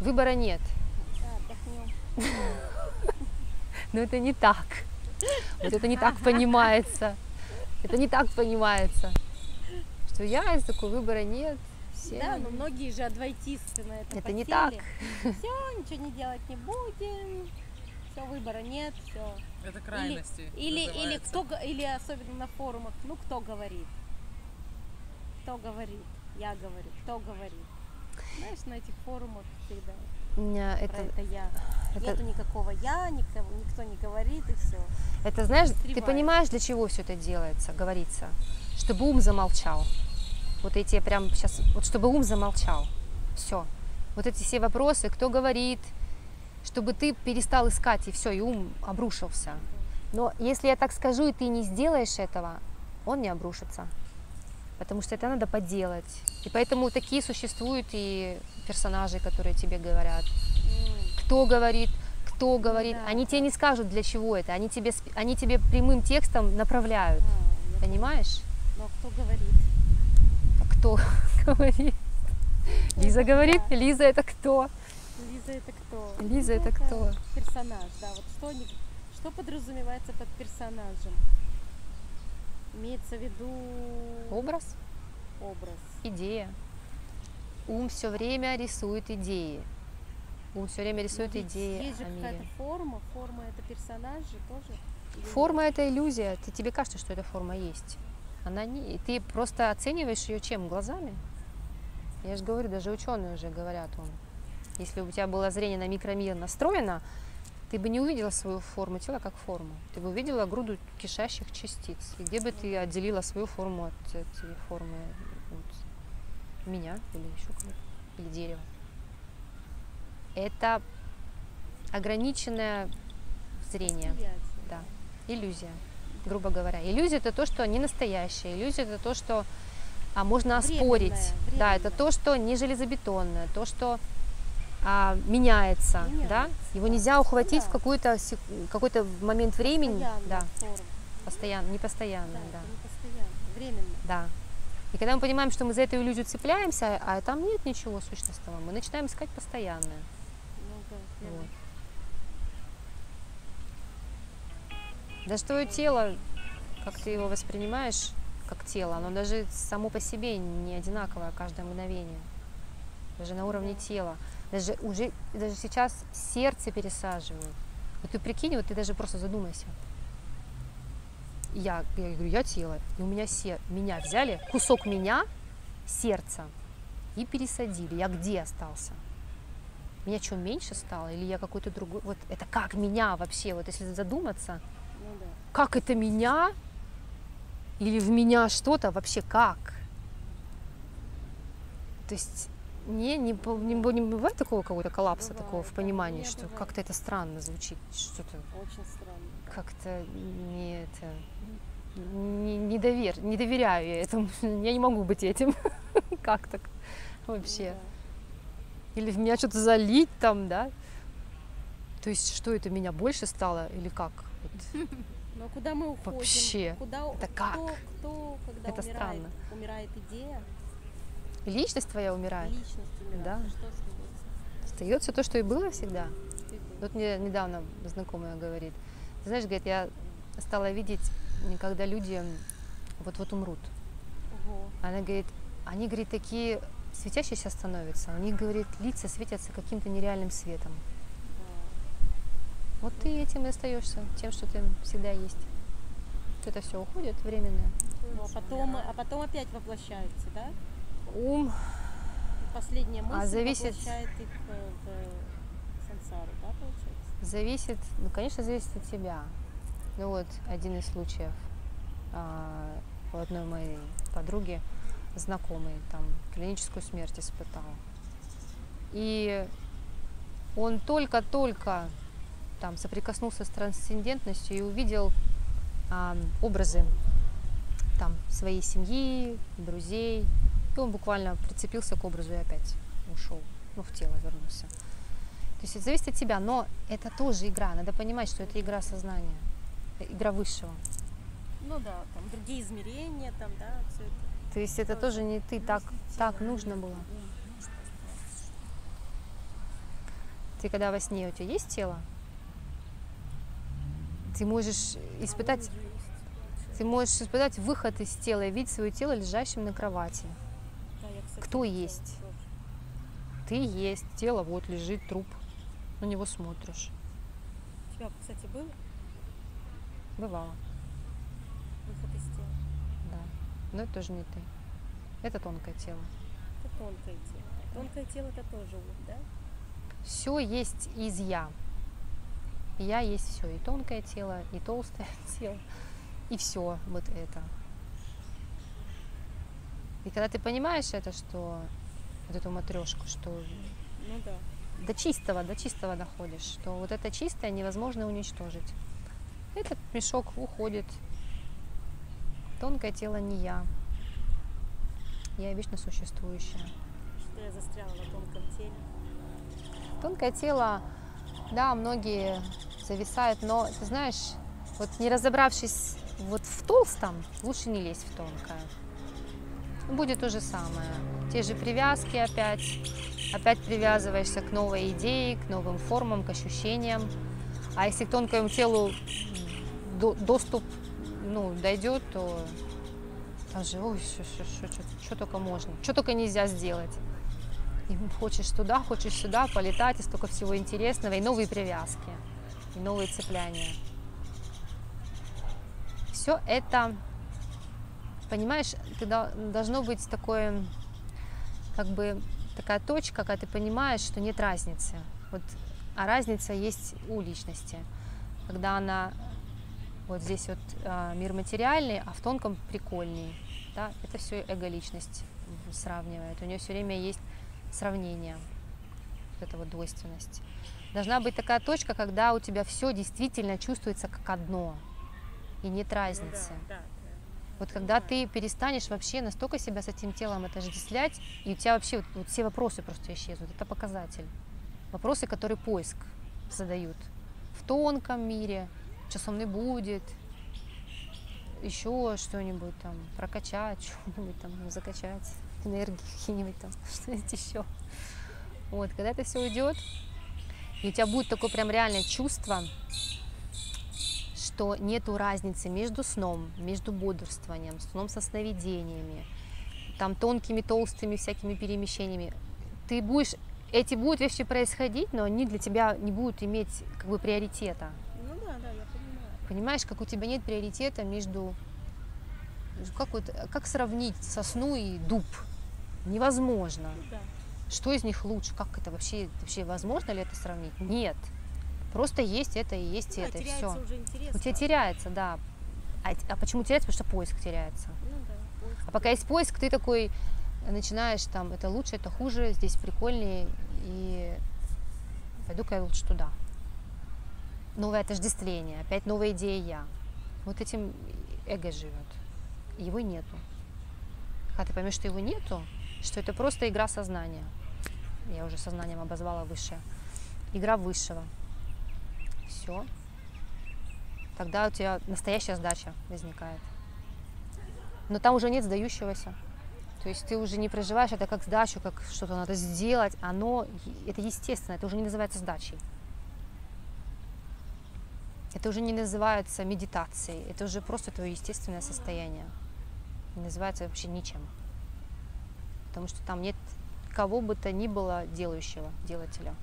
Выбора нет. Да, отдохнем. Но это не так. Вот это не так понимается. Это не так понимается. Что я такой, выбора нет. Все. Да, но многие же адвайтисты на это Это не так. Все, ничего не делать не будем. Все, выбора нет, все. Это крайности. Или или особенно на форумах, ну кто говорит? Кто говорит? Я говорю, кто говорит? Знаешь, на этих форумах всегда про это я. Нету никакого я, никто не говорит, и все. Это, знаешь, ты Сливает. понимаешь, для чего все это делается, говорится? Чтобы ум замолчал. Вот эти прям сейчас, вот чтобы ум замолчал. Все. Вот эти все вопросы, кто говорит, чтобы ты перестал искать, и все, и ум обрушился. Но если я так скажу, и ты не сделаешь этого, он не обрушится. Потому что это надо поделать. И поэтому такие существуют и персонажи, которые тебе говорят. Кто говорит, Да, они тебе не скажут, для чего это. Они тебе прямым текстом направляют. Понимаешь? Но кто говорит? А кто говорит? Лиза говорит? Да. Лиза это кто? Лиза это кто? Лиза это кто? Персонаж, да. Вот что подразумевается под персонажем? Имеется в виду Образ, образ. идея. Ум все время рисует идеи. Ум все время рисует Но ведь идеи есть же о какая-то мире. форма. Форма это персонаж же тоже. Или Форма это иллюзия. Тебе кажется, что эта форма есть. Она не. Ты просто оцениваешь ее чем? Глазами. Я же говорю, даже ученые уже говорят, если у тебя было зрение на микромир настроено, ты бы не увидела свою форму тела как форму. Ты бы увидела груду кишащих частиц. И где бы ты отделила свою форму от этой формы меня или еще кого-то, или дерева. Это ограниченное зрение. восприятие. Да. Иллюзия, грубо говоря. Иллюзия это то, что не настоящее. Иллюзия это то, что можно оспорить. Да, это временное. то, что не железобетонное, то, что меняется, да? Его нельзя ухватить в какой-то момент времени, да, постоянно, не постоянно, да. Это не постоянно, временно. Да. И когда мы понимаем, что мы за эту иллюзию цепляемся, а там нет ничего сущностного, мы начинаем искать постоянное. Ну да, верно. Вот. Даже твое тело, как ты его воспринимаешь, как тело, оно даже само по себе не одинаковое каждое мгновение. Даже на уровне тела. Даже сейчас сердце пересаживают. Вот ты прикинь, вот ты даже просто задумайся. Я говорю, я тело, и у меня меня взяли, кусок меня, сердца, и пересадили. Я где остался? Меня что, меньше стало? Или я какой-то другой? Вот это как меня вообще? Вот если задуматься, Ну да. как это меня? Или в меня что-то? Вообще как? То есть не бывает такого какого-то коллапса, Бывает, такого в да, понимании, у меня что бывает. как-то это странно звучит, что-то Очень странно. как-то не доверяю я этому, я не могу быть этим, как так вообще? Да. Или в меня что-то залить там, да? То есть что это, меня больше стало или как? Вот. Но куда мы уходим? Вообще, это как? Кто, когда Это умирает? странно. Умирает идея, Личность твоя умирает, личность умирает. Да. Что остается? остается то, что и было всегда. Ты был. Вот мне недавно знакомая говорит, ты знаешь, говорит, я стала видеть, когда люди вот умрут. Ого. Она говорит, они, говорит, такие светящиеся становятся, у них, говорит, лица светятся каким-то нереальным светом. Да. Вот ты этим и остаешься, тем, что ты всегда есть. Это все уходит временно. Ну, а потом опять воплощаются, да? Ум, И последняя мысль зависит- воплощает их в сансару, да, получается? зависит, конечно, зависит от тебя. Ну вот один из случаев у одной моей подруги, знакомый, там клиническую смерть испытал. И он только-только там соприкоснулся с трансцендентностью и увидел образы там своей семьи, друзей. И он буквально прицепился к образу и опять ушел, в тело вернулся. То есть это зависит от тебя, но это тоже игра. Надо понимать, что это игра сознания, игра высшего. Ну да, там другие измерения, там, да, все это. То есть это тоже не ты, так нужно было. Ты когда во сне, у тебя есть тело? Ты можешь испытать выход из тела и видеть свое тело лежащим на кровати. Да, я, кстати, Кто есть? Ты есть. Тело, вот лежит труп. На него смотришь. У тебя, кстати, был Бывало. выход из тела? Да. Но это тоже не ты. Это тонкое тело. Это тонкое тело. Тонкое тело это тоже ум, да? Все есть из я. Я есть все. И тонкое тело, и толстое тело. И все вот это. И когда ты понимаешь это, что вот эту матрешку, что Ну да. до чистого доходишь, что вот это чистое невозможно уничтожить. Этот мешок уходит. Тонкое тело не я. Я вечно существующая. Что я застряла на тонком теле. Тонкое тело, да, многие зависают, но ты знаешь, вот не разобравшись вот в толстом, лучше не лезть в тонкое. Будет то же самое. Те же привязки опять привязываешься к новой идее, к новым формам, к ощущениям. А если к тонкому телу доступ дойдет, то там же, ой, что только можно, что только нельзя сделать. И хочешь туда, хочешь сюда полетать, и столько всего интересного, и новые привязки, и новые цепляния. Все это, понимаешь, должно быть такое, как бы такая точка, когда ты понимаешь, что нет разницы. Вот, а разница есть у личности, когда она вот здесь вот мир материальный, а в тонком прикольней. Да? Это все эго-личность сравнивает. У нее все время есть сравнение, вот эта вот двойственность. Должна быть такая точка, когда у тебя все действительно чувствуется как одно, и нет разницы. Ну, да. Вот когда ты перестанешь вообще настолько себя с этим телом отождествлять, и у тебя вообще вот все вопросы просто исчезнут, это показатель. Вопросы, которые поиск задают в тонком мире, что со мной будет, еще что-нибудь там, прокачать, что-нибудь там, закачать, энергии какие-нибудь там, что-нибудь еще. Вот, когда это все уйдет, и у тебя будет такое прям реальное чувство, что нету разницы между сном, между бодрствованием, сном со сновидениями, там тонкими, толстыми всякими перемещениями. Ты будешь, эти будут вещи происходить, но они для тебя не будут иметь как бы приоритета. Ну да, я понимаю. Понимаешь, как у тебя нет приоритета между... Как сравнить сосну и дуб? Невозможно. Ну, да. Что из них лучше? Как это вообще возможно ли это сравнить? Нет. Просто есть это и есть это, и все. Уже интерес, У тебя теряется, да. А почему теряется? Потому что поиск теряется. Ну да, поиск. А пока есть поиск, ты такой начинаешь там, это лучше, это хуже, здесь прикольнее, и пойду-ка я лучше туда. Новое отождествление, опять новая идея я. Вот этим эго живет. Его нету. Когда ты поймешь, что его нету, что это просто игра сознания. Я уже сознанием обозвала высшее. Игра высшего. Все. Тогда у тебя настоящая сдача возникает. Но там уже нет сдающегося. То есть ты уже не проживаешь это как сдачу, как что-то надо сделать. Это естественно, это уже не называется сдачей. Это уже не называется медитацией. Это уже просто твое естественное состояние. Не называется вообще ничем. Потому что там нет кого бы то ни было делающего, делателя.